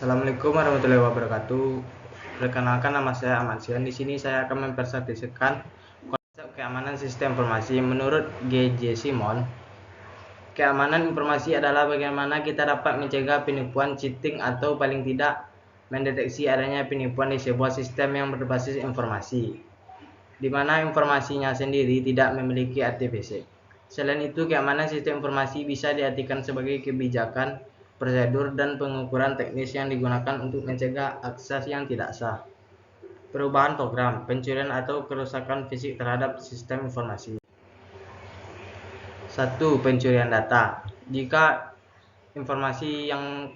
Assalamualaikum warahmatullahi wabarakatuh. Perkenalkan, nama saya Ahmad Sian. Di sini saya akan mempresentasikan konsep keamanan sistem informasi menurut G.J. Simon. Keamanan informasi adalah bagaimana kita dapat mencegah penipuan, cheating, atau paling tidak mendeteksi adanya penipuan di sebuah sistem yang berbasis informasi, di mana informasinya sendiri tidak memiliki arti basic. Selain itu, keamanan sistem informasi bisa diartikan sebagai kebijakan, prosedur, dan pengukuran teknis yang digunakan untuk mencegah akses yang tidak sah, perubahan program, pencurian, atau kerusakan fisik terhadap sistem informasi. 1. Pencurian data. Jika informasi yang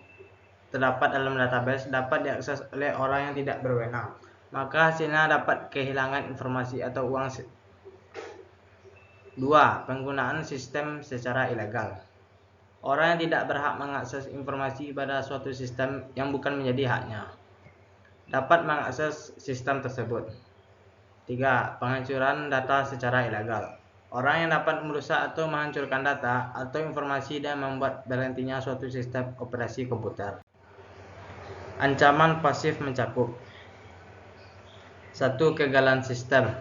terdapat dalam database dapat diakses oleh orang yang tidak berwenang, maka hasilnya dapat kehilangan informasi atau uang. 2. Penggunaan sistem secara ilegal. Orang yang tidak berhak mengakses informasi pada suatu sistem yang bukan menjadi haknya dapat mengakses sistem tersebut. 3. Penghancuran data secara ilegal. Orang yang dapat merusak atau menghancurkan data atau informasi dan membuat berhentinya suatu sistem operasi komputer. Ancaman pasif mencakup 1. Kegagalan sistem.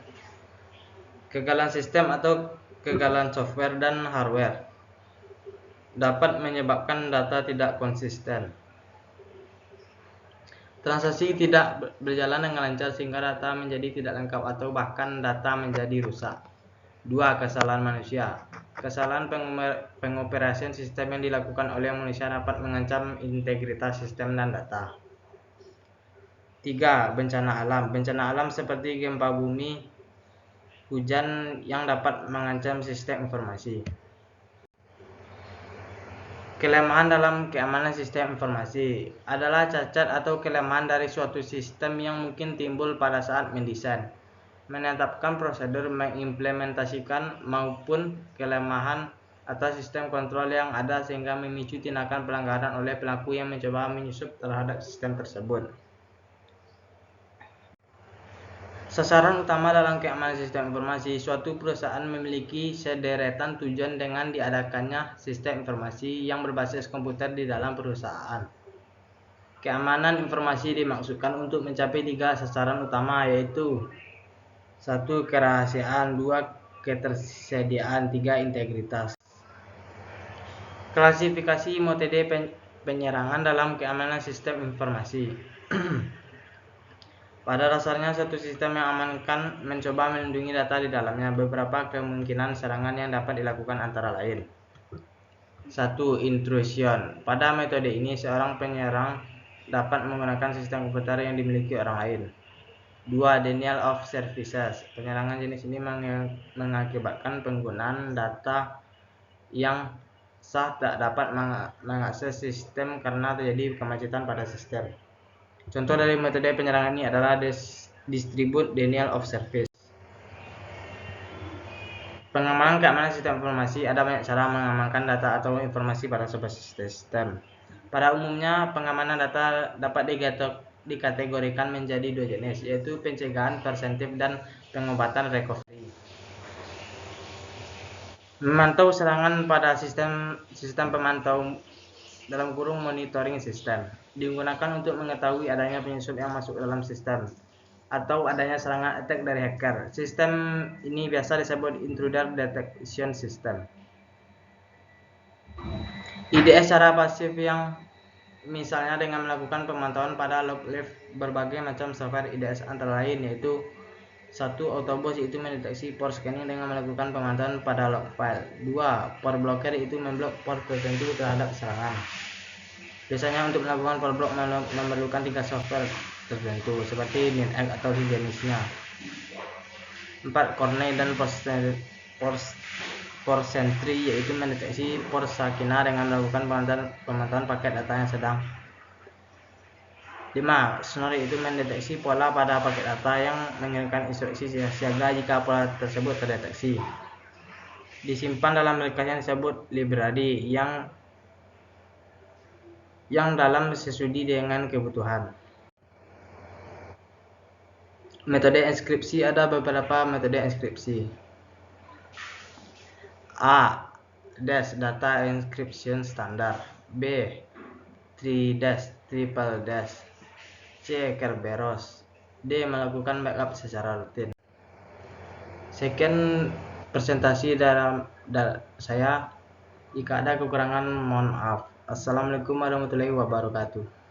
Kegagalan sistem atau kegagalan software dan hardware dapat menyebabkan data tidak konsisten. Transaksi tidak berjalan dengan lancar sehingga data menjadi tidak lengkap atau bahkan data menjadi rusak. 2. Kesalahan manusia. Kesalahan pengoperasian sistem yang dilakukan oleh manusia dapat mengancam integritas sistem dan data. 3. Bencana alam. Bencana alam seperti gempa bumi, hujan yang dapat mengancam sistem informasi. Kelemahan dalam keamanan sistem informasi adalah cacat atau kelemahan dari suatu sistem yang mungkin timbul pada saat mendesain, menetapkan prosedur, mengimplementasikan, maupun kelemahan atas sistem kontrol yang ada sehingga memicu tindakan pelanggaran oleh pelaku yang mencoba menyusup terhadap sistem tersebut. Sasaran utama dalam keamanan sistem informasi. Suatu perusahaan memiliki sederetan tujuan dengan diadakannya sistem informasi yang berbasis komputer di dalam perusahaan. Keamanan informasi dimaksudkan untuk mencapai 3 sasaran utama, yaitu 1. Kerahasiaan, 2. Ketersediaan, 3. Integritas. Klasifikasi metode penyerangan dalam keamanan sistem informasi. Pada dasarnya, satu sistem yang amankan mencoba melindungi data di dalamnya. Beberapa kemungkinan serangan yang dapat dilakukan antara lain. 1. Intrusion. Pada metode ini, seorang penyerang dapat menggunakan sistem komputer yang dimiliki orang lain. 2. Denial of services. Penyerangan jenis ini mengakibatkan penggunaan data yang sah tak dapat mengakses sistem karena terjadi kemacetan pada sistem. Contoh dari metode penyerangan ini adalah distribute denial of service. Pengamanan keamanan sistem informasi. Ada banyak cara mengamankan data atau informasi pada sebuah sistem. Pada umumnya, pengamanan data dapat dikategorikan menjadi 2 jenis, yaitu pencegahan preventif dan pengobatan recovery. Memantau serangan pada sistem pemantau monitoring sistem digunakan untuk mengetahui adanya penyusup yang masuk dalam sistem atau adanya serangan attack dari hacker. Sistem ini biasa disebut intruder detection system. IDS secara pasif, yang misalnya dengan melakukan pemantauan pada log live berbagai macam software IDS antara lain, yaitu 1. Autobus, yaitu mendeteksi port scanning dengan melakukan pemantauan pada log file. 2. Port blocker, yaitu memblok port tertentu terhadap serangan. Biasanya untuk melakukan port block memerlukan 3 software tertentu seperti NetEnt atau sejenisnya. 4. Corney dan Port Sentry, yaitu mendeteksi port Sakina dengan melakukan pemantauan paket data yang sedang. 5. Snore, itu mendeteksi pola pada paket data yang mengirimkan instruksi siaga jika pola tersebut terdeteksi. Disimpan dalam rekas yang disebut library yang dalam sesuai dengan kebutuhan. Metode enkripsi. Ada beberapa metode enkripsi. A. DES, Data Encryption Standard. B. 3 dash triple dash. C. Kerberos. D. Melakukan backup secara rutin. Sekian presentasi dalam saya. Jika ada kekurangan, mohon maaf. Assalamualaikum warahmatullahi wabarakatuh.